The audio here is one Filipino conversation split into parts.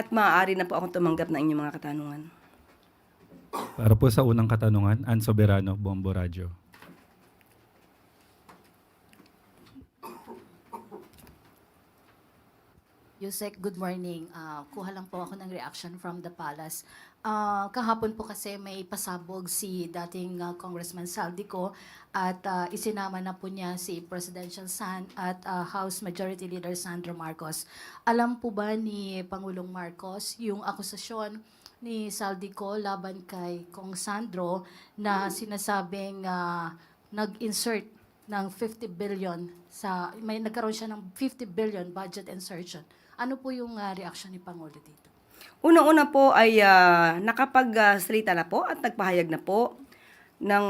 At maaari na po akong tumanggap ng inyong mga katanungan. Para po sa unang katanungan, Ann Soberano, Bombo Radio. Yusek, good morning. Kuha lang po ako ng reaction from the palace. Kahapon po kasi may pasabog si dating Congressman Saldico at isinama na po niya si Presidential San at House Majority Leader Sandro Marcos. Alam po ba ni Pangulong Marcos yung akusasyon ni Saldico laban kay Kong Sandro na sinasabing nag-insert ng 50 billion may nagkaroon siya ng 50 billion budget insertion. Ano po yung reaction ni Pangulo dito? Unang-una po ay nakapagsalita na po at nagpahayag na po ng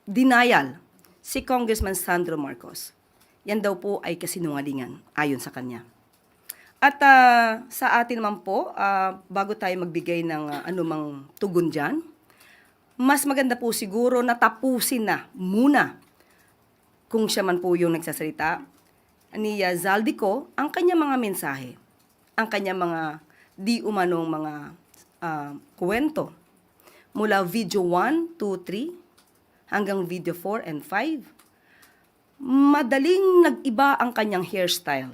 denial si Congressman Sandro Marcos. Yan daw po ay kasinungalingan ayon sa kanya. At sa atin naman po, bago tayo magbigay ng anumang tugon dyan, mas maganda po siguro na tapusin na muna kung siya man po yung nagsasalita ni Zaldico ang kanyang mga mensahe, ang kanyang mga di umanong mga kwento mula video 1, 2, 3 hanggang video 4 and 5. Madaling nag-iba ang kanyang hairstyle.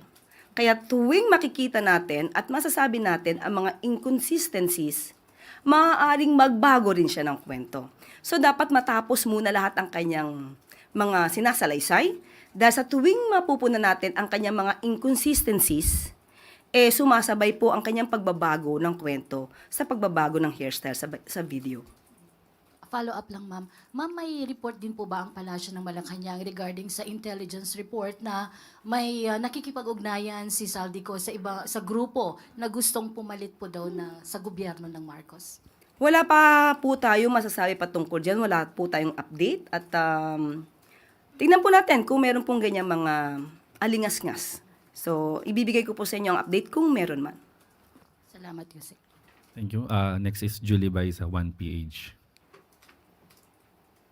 Kaya tuwing makikita natin at masasabi natin ang mga inconsistencies, maaaring magbago rin siya ng kwento. So dapat matapos muna lahat ang kanyang mga sinasalaysay dahil sa tuwing mapupunan natin ang kanyang mga inconsistencies, sumasabay po ang kanyang pagbabago ng kwento sa pagbabago ng hairstyle sa video. Follow up lang, ma'am. Ma'am, may report din po ba ang Palasyo ng Malacanang regarding sa intelligence report na may nakikipag-ugnayan si Saldico sa grupo na gustong pumalit po daw sa gobyerno ng Marcos? Wala pa po tayo masasabi patungkol dyan. Wala po tayong update at tingnan po natin kung meron pong ganyan mga alingas-ngas. So, ibibigay ko po sa inyo ang update kung meron man. Salamat, Yusek. Thank you. Next is Julie Bay sa 1PH.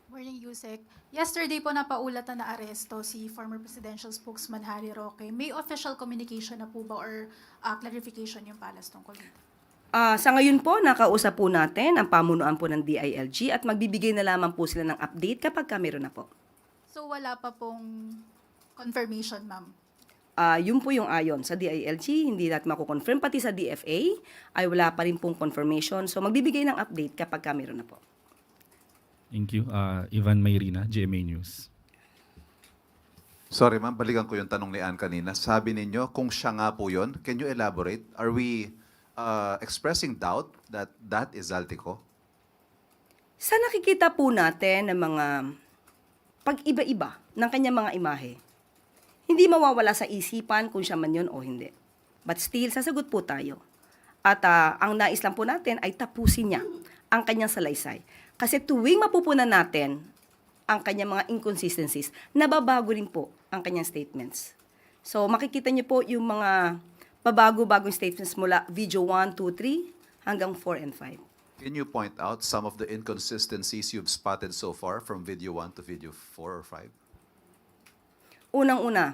Morning, Yusek. Yesterday po napaulatan na aresto si former presidential spokesman Harry Roque. May official communication na po ba or clarification yung palace tungkol dito? Sa ngayon po, nakausap po natin ang pamunuan po ng DILG at magbibigay na lamang po sila ng update kapag meron na po. So wala pa pong confirmation, ma'am? Yun po yung ayon sa DILG, hindi natin mako-confirm. Pati sa DFA ay wala pa rin pong confirmation. So magbibigay ng update kapag meron na po. Thank you. Ivan Mayrina, GMA News. Sorry ma'am, balikan ko yung tanong ni Ann kanina. Sabi ninyo, kung siya nga po yun, can you elaborate? Are we expressing doubt that that is Zaldico? Sa nakikita po natin ng mga pag-iba-iba ng kanyang mga imahe, hindi mawawala sa isipan kung siya man yun o hindi. But still, sasagot po tayo. At ang nais lang po natin ay tapusin niya ang kanyang salaysay. Kasi tuwing mapupunan natin ang kanyang mga inconsistencies, nababago rin po ang kanyang statements. So makikita niyo po yung mga pabago-bagong statements mula video 1, 2, 3 hanggang 4 and 5. Can you point out some of the inconsistencies you've spotted so far from video 1 to video 4 or 5? Unang-una,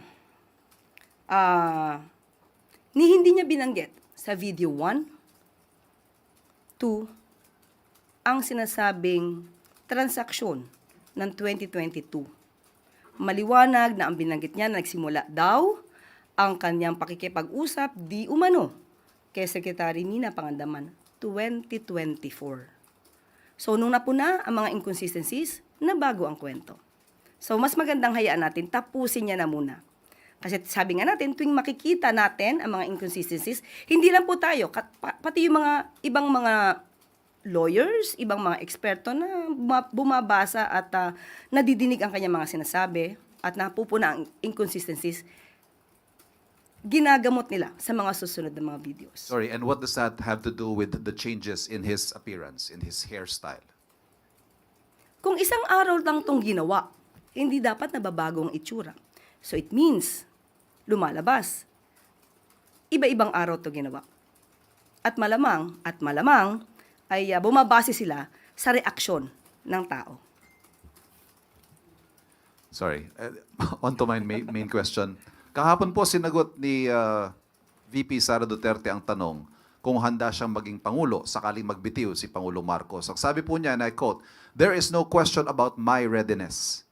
hindi niya binanggit sa video 1, 2, ang sinasabing transaksyon ng 2022. Maliwanag na ang binanggit niya na nagsimula daw ang kanyang pakikipag-usap di umano kay Secretary Nina Pangandaman 2024. So nung napuna ang mga inconsistencies, nabago ang kwento. So mas magandang hayaan natin, tapusin niya na muna. Kasi sabi nga natin, tuwing makikita natin ang mga inconsistencies, hindi lang po tayo, pati yung mga ibang mga lawyers, ibang mga eksperto na bumabasa at nadidinig ang kanyang mga sinasabi at napupuna ang inconsistencies, ginagamot nila sa mga susunod na mga videos. Sorry, and what does that have to do with the changes in his appearance, in his hairstyle? Kung isang araw lang tong ginawa, hindi dapat nababago ang itsura. So it means, lumalabas. Iba-ibang araw to ginawa. At malamang ay bumabase sila sa reaksyon ng tao. Sorry, on to my main question. Kahapon po sinagot ni VP Sara Duterte ang tanong kung handa siyang maging Pangulo sakaling magbitiw si Pangulo Marcos. Ang sabi po niya, and I quote, "There is no question about my readiness."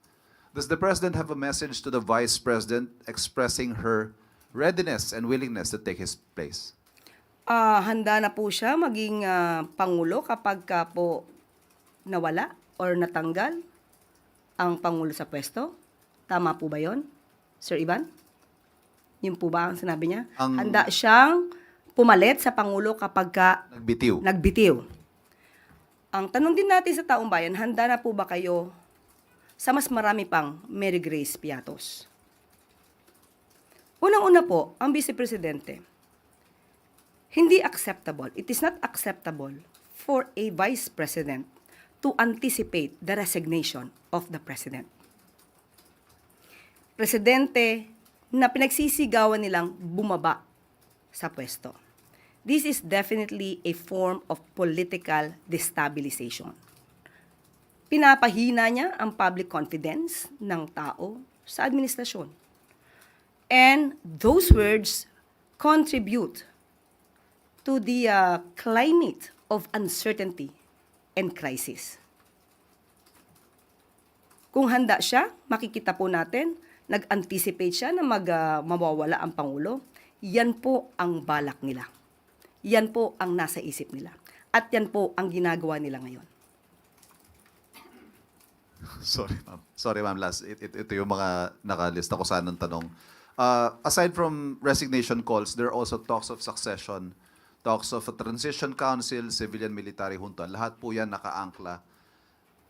Does the President have a message to the Vice President expressing her readiness and willingness to take his place? Handa na po siya maging Pangulo kapag ka po nawala or natanggal ang Pangulo sa pwesto. Tama po ba yon, Sir Ivan? Yun po ba ang sinabi niya? Handa siyang pumalit sa Pangulo kapag ka Nagbitiw. nagbitiw. Ang tanong din natin sa taong bayan, handa na po ba kayo sa mas marami pang Mary Grace Piatos? Unang-una po, ang Vice Presidente, hindi acceptable, it is not acceptable for a Vice President to anticipate the resignation of the President. Presidente na pinagsisigawan nilang bumaba sa pwesto. This is definitely a form of political destabilization. Pinapahina niya ang public confidence ng tao sa administrasyon. And those words contribute to the climate of uncertainty and crisis. Kung handa siya, makikita po natin, nag-anticipate siya na mawawala ang Pangulo. Yan po ang balak nila. Yan po ang nasa isip nila. At yan po ang ginagawa nila ngayon. Sorry, ma'am. Sorry, ma'am. Ito yung mga nakalista ko sana ng tanong. Aside from resignation calls, there are also talks of succession, talks of a transition council, civilian military junta. Lahat po yan nakaangkla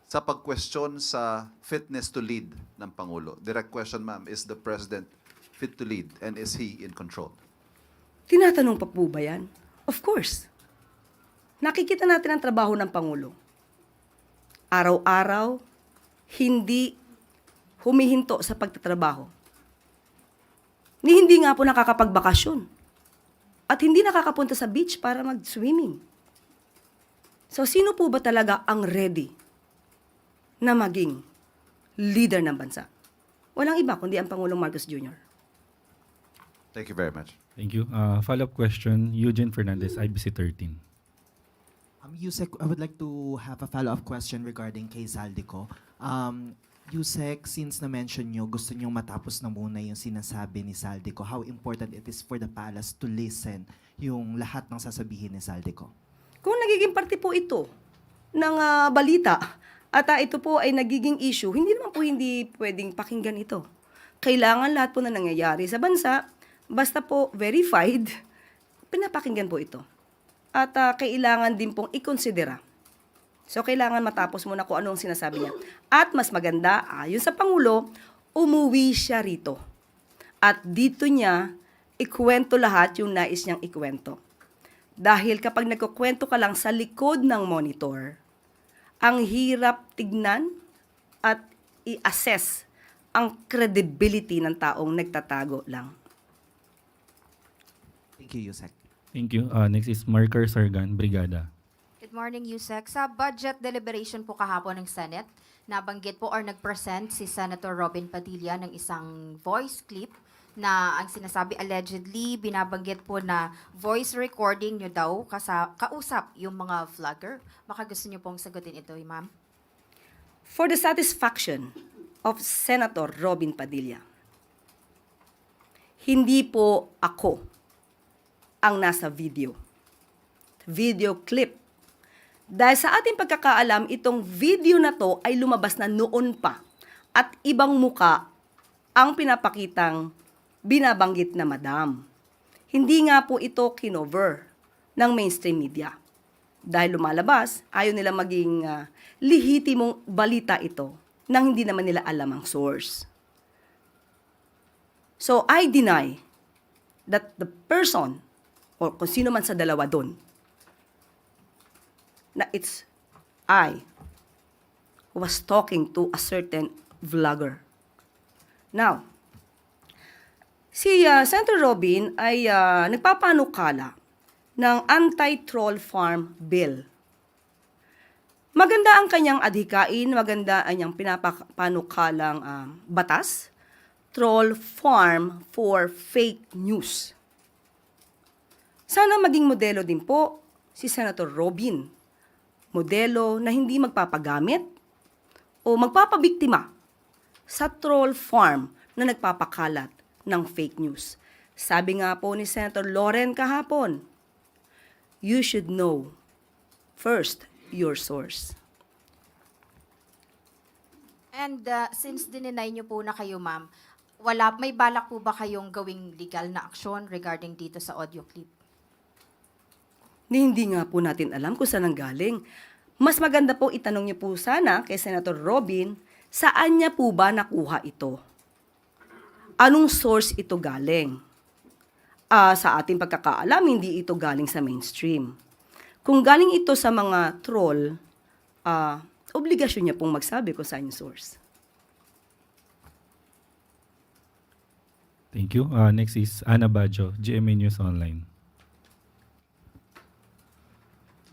sa pag-question sa fitness to lead ng Pangulo. Direct question, ma'am, is the President fit to lead and is he in control? Tinatanong pa po ba yan? Of course. Nakikita natin ang trabaho ng Pangulo. Araw-araw, hindi humihinto sa pagtatrabaho. Hindi nga po nakakapagbakasyon. At hindi nakakapunta sa beach para mag-swimming. So, sino po ba talaga ang ready na maging leader ng bansa? Walang iba kundi ang Pangulong Marcos Jr. Thank you very much. Thank you. Follow-up question, Eugene Fernandez, IBC 13. Yusek, I would like to have a follow-up question regarding kay Zaldico. Yusek, since na-mention nyo, gusto nyo matapos na muna yung sinasabi ni Zaldico, how important it is for the palace to listen yung lahat ng sasabihin ni Zaldico? Kung nagiging parte po ito ng balita at ito po ay nagiging issue, hindi naman po hindi pwedeng pakinggan ito. Kailangan lahat po na nangyayari sa bansa, basta po verified, pinapakinggan po ito. At kailangan din pong ikonsidera. So, kailangan matapos muna kung anong sinasabi niya. At mas maganda, ayon sa Pangulo, umuwi siya rito. At dito niya, ikwento lahat yung nais niyang ikwento. Dahil kapag nagkukwento ka lang sa likod ng monitor, ang hirap tignan at i-assess ang credibility ng taong nagtatago lang. Thank you, Yusek. Thank you. Next is Marker Sargan, Brigada. Good morning, Yusek. Sa budget deliberation po kahapon ng Senate, nabanggit po or nag-present si Senator Robin Padilla ng isang voice clip na ang sinasabi allegedly, binabanggit po na voice recording nyo daw kausap yung mga vlogger. Baka gusto nyo pong sagutin ito, ma'am. For the satisfaction of Senator Robin Padilla, hindi po ako ang nasa video clip. Dahil sa ating pagkakaalam, itong video na to ay lumabas na noon pa at ibang muka ang pinapakitang binabanggit na madam. Hindi nga po ito kinover ng mainstream media. Dahil lumalabas, ayaw nila maging lehitimong balita ito nang hindi naman nila alam ang source. So, I deny that the person or kung sino man sa dalawa doon, na it's I who was talking to a certain vlogger. Now, si Senator Robin ay nagpapanukala ng anti-troll farm bill. Maganda ang kanyang adhikain, maganda ang kanyang pinapanukalang batas, troll farm for fake news. Sana maging modelo din po si Senator Robin. Modelo na hindi magpapagamit o magpapabiktima sa troll farm na nagpapakalat ng fake news. Sabi nga po ni Senator Loren kahapon, you should know first your source. And since dininay niyo po na kayo, ma'am, may balak po ba kayong gawing legal na aksyon regarding dito sa audio clip? Hindi nga po natin alam kung saan ang galing. Mas maganda po itanong niyo po sana kay Senator Robin, saan niya po ba nakuha ito? Anong source ito galing? Sa ating pagkakaalam, hindi ito galing sa mainstream. Kung galing ito sa mga troll, obligasyon niya pong magsabi kung saan yung source. Thank you. Next is Ana Bajo, GMA News Online.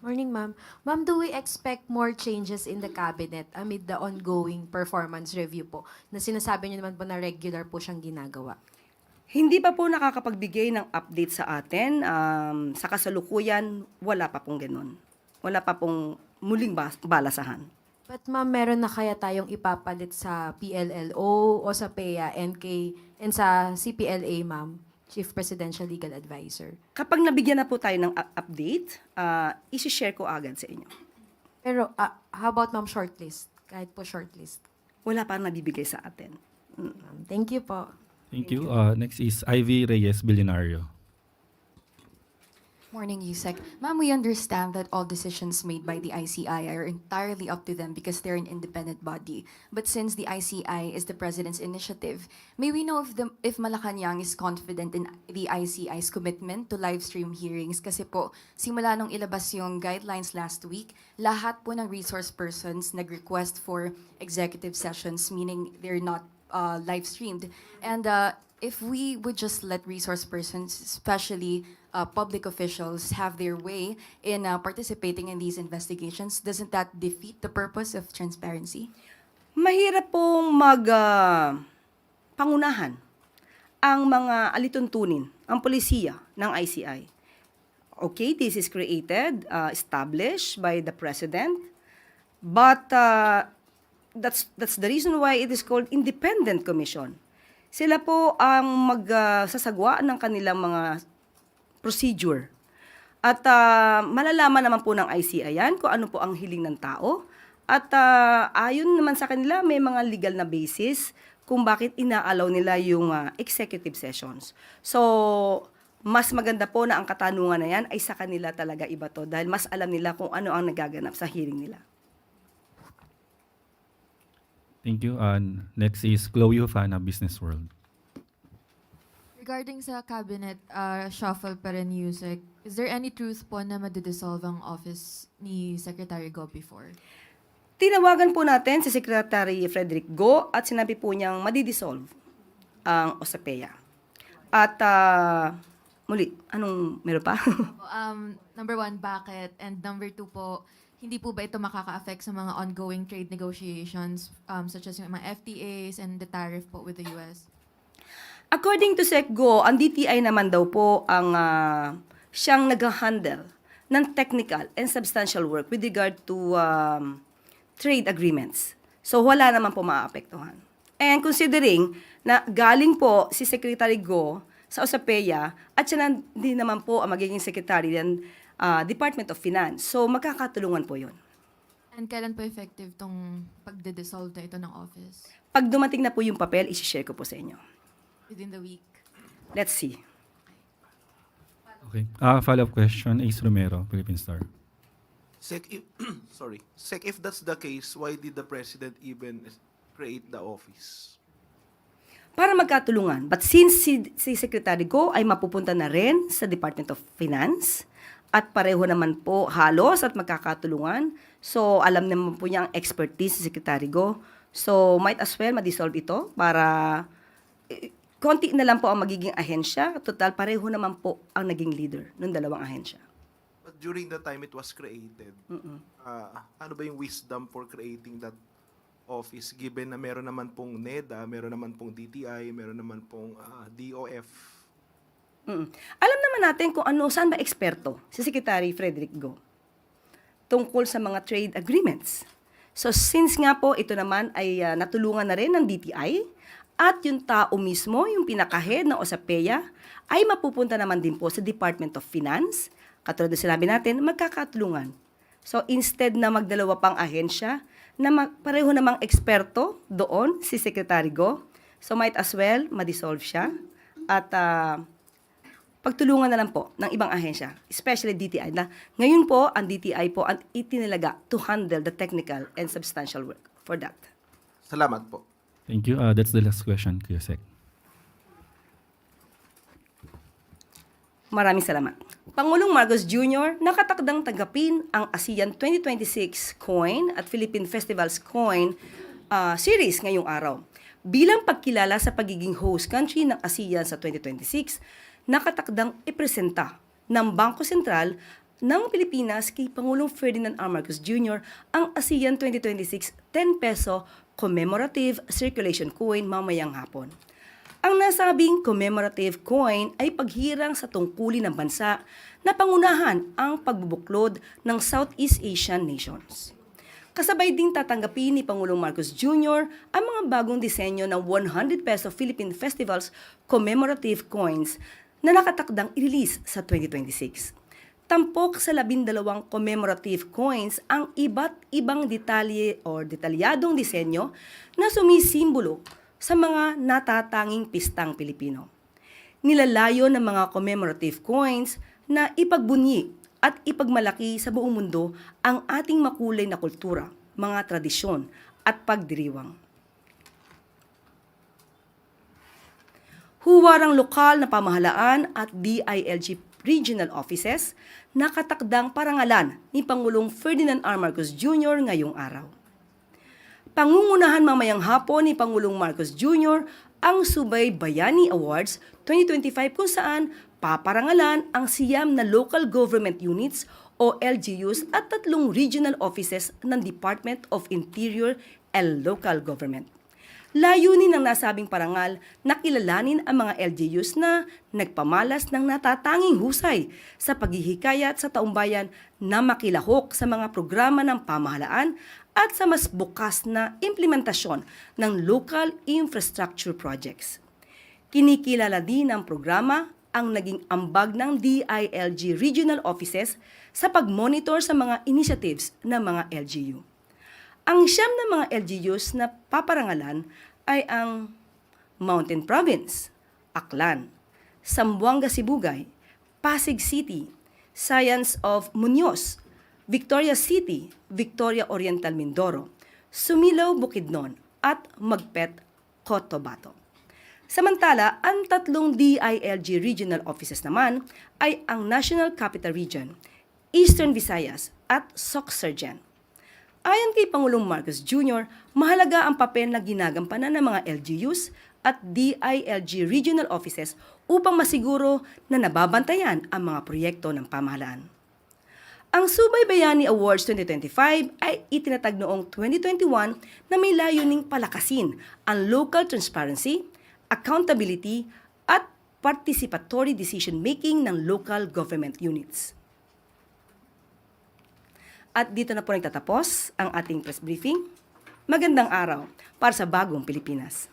Morning, ma'am. Ma'am, do we expect more changes in the cabinet amid the ongoing performance review po na sinasabi niyo naman po na regular po siyang ginagawa? Hindi pa po nakakapagbigay ng update sa atin. Sa kasalukuyan, wala pa pong ganun. Wala pa pong muling balasahan. But ma'am, meron na kaya tayong ipapalit sa PLLO o sa PEA, NK, and sa CPLA, ma'am? Chief Presidential Legal Advisor. Kapag nabigyan na po tayo ng update, isi-share ko agad sa inyo. Pero how about ma'am shortlist? Kahit po shortlist. Wala pa nabibigay sa atin. Ma'am, thank you po. Thank you. Next is Ivy Reyes Billionario. Morning, Yusek. Ma'am, we understand that all decisions made by the ICI are entirely up to them because they're an independent body. But since the ICI is the President's initiative, may we know if Malacanang is confident in the ICI's commitment to live stream hearings? Kasi po, simula nung ilabas yung guidelines last week, lahat po ng resource persons nag-request for executive sessions, meaning they're not live streamed. And if we would just let resource persons, especially public officials, have their way in participating in these investigations, doesn't that defeat the purpose of transparency? Mahirap pong pangunahan ang mga alituntunin, ang polisiya ng ICI. Okay, this is created, established by the President, but that's the reason why it is called Independent Commission. Sila po ang magsasagwa ng kanilang mga procedure. At malalaman naman po ng ICI yan kung ano po ang hiling ng tao. At ayon naman sa kanila, may mga legal na basis kung bakit inaalaw nila yung executive sessions. So, mas maganda po na ang katanungan na yan ay sa kanila talaga iba to dahil mas alam nila kung ano ang nagaganap sa hearing nila. Thank you. Next is Chloe Hufana, Business World. Regarding sa cabinet shuffle pa rin, Yusek, is there any truth po na madidissolve ang office ni Secretary Go before? Tinawagan po natin si Secretary Frederick Go at sinabi po niyang madidissolve ang OSAPEA. At muli, anong meron pa? Number one, bakit? And number two po, hindi po ba ito makaka-affect sa mga ongoing trade negotiations such as yung mga FTAs and the tariff po with the US? According to SecGo, ang DTI naman daw po ang siyang nag-handle ng technical and substantial work with regard to trade agreements. So wala naman po maaapektuhan. And considering na galing po si Secretary Go sa OSAPEA at siya din naman po ang magiging secretary ng Department of Finance. So magkakatulungan po yun. And kailan po effective tong pagde-dissolve na ito ng office? Pag dumating na po yung papel, isi-share ko po sa inyo. Within the week? Let's see. Okay. Follow-up question, Ace Romero, Philippine Star. Sec, if that's the case, why did the President even create the office? Para magkatulungan. But since si Secretary Go ay mapupunta na rin sa Department of Finance at pareho naman po halos at magkakatulungan, so alam naman po niya ang expertise si Secretary Go. So might as well ma-dissolve ito para konti na lang po ang magiging ahensya. Total, pareho naman po ang naging leader ng dalawang ahensya. But during the time it was created, ano ba yung wisdom for creating that office given na meron naman pong NEDA, meron naman pong DTI, meron naman pong DOF? Alam naman natin kung saan ba eksperto si Secretary Frederick Go tungkol sa mga trade agreements. So since nga po ito naman ay natulungan na rin ng DTI at yung tao mismo, yung pinaka-head ng OSAPEA, ay mapupunta naman din po sa Department of Finance. Katulad na sinabi natin, magkakatulungan. So instead na magdalawa pang ahensya, na pareho namang eksperto doon, si Secretary Go, so might as well ma-dissolve siya at pagtulungan na lang po ng ibang ahensya, especially DTI, na ngayon po ang DTI po ang itinilaga to handle the technical and substantial work for that. Salamat po. Thank you. That's the last question, Kuya Sec. Maraming salamat. Pangulong Marcos Jr. nakatakdang tanggapin ang ASEAN 2026 Coin at Philippine Festivals Coin series ngayong araw. Bilang pagkilala sa pagiging host country ng ASEAN sa 2026, nakatakdang ipresenta ng Bangko Sentral ng Pilipinas kay Pangulong Ferdinand R. Marcos Jr. ang ASEAN 2026 10 peso commemorative circulation coin mamayang hapon. Ang nasabing commemorative coin ay paghirang sa tungkulin ng bansa na pangunahan ang pagbubuklod ng Southeast Asian nations. Kasabay din tatanggapin ni Pangulong Marcos Jr. ang mga bagong disenyo ng 100 peso Philippine Festivals commemorative coins na nakatakdang i-release sa 2026. Tampok sa 12 commemorative coins ang iba't ibang detalye o detalyadong disenyo na sumisimbolo sa mga natatanging pistang Pilipino. Nilalayo ng mga commemorative coins na ipagbunyi at ipagmalaki sa buong mundo ang ating makulay na kultura, mga tradisyon at pagdiriwang. Huwarang lokal na pamahalaan at DILG regional offices nakatakdang parangalan ni Pangulong Ferdinand R. Marcos Jr. ngayong araw. Pangungunahan mamayang hapon ni Pangulong Marcos Jr. ang Subay Bayani Awards 2025 kung saan paparangalan ang siyam na local government units o LGUs at 3 regional offices ng Department of Interior and Local Government. Layunin ng nasabing parangal na kilalanin ang mga LGUs na nagpamalas ng natatanging husay sa paghihikayat sa taumbayan na makilahok sa mga programa ng pamahalaan at sa mas bukas na implementasyon ng local infrastructure projects. Kinikilala din ng programa ang naging ambag ng DILG regional offices sa pag-monitor sa mga initiatives ng mga LGU. Ang siyam na mga LGUs na paparangalan ay ang Mountain Province, Aklan, Zamboanga Sibugay, Pasig City, Science of Muñoz, Victoria City, Victoria Oriental Mindoro, Sumilaw Bukidnon at Magpet Cotabato. Samantala, ang 3 DILG regional offices naman ay ang National Capital Region, Eastern Visayas at Sorsogon. Ayon kay Pangulong Marcos Jr., mahalaga ang papel na ginagampanan ng mga LGUs at DILG regional offices upang masiguro na nababantayan ang mga proyekto ng pamahalaan. Ang Subay Bayani Awards 2025 ay itinatag noong 2021 na may layuning palakasin ang local transparency, accountability, at participatory decision-making ng local government units. At dito na po nagtatapos ang ating press briefing. Magandang araw para sa bagong Pilipinas.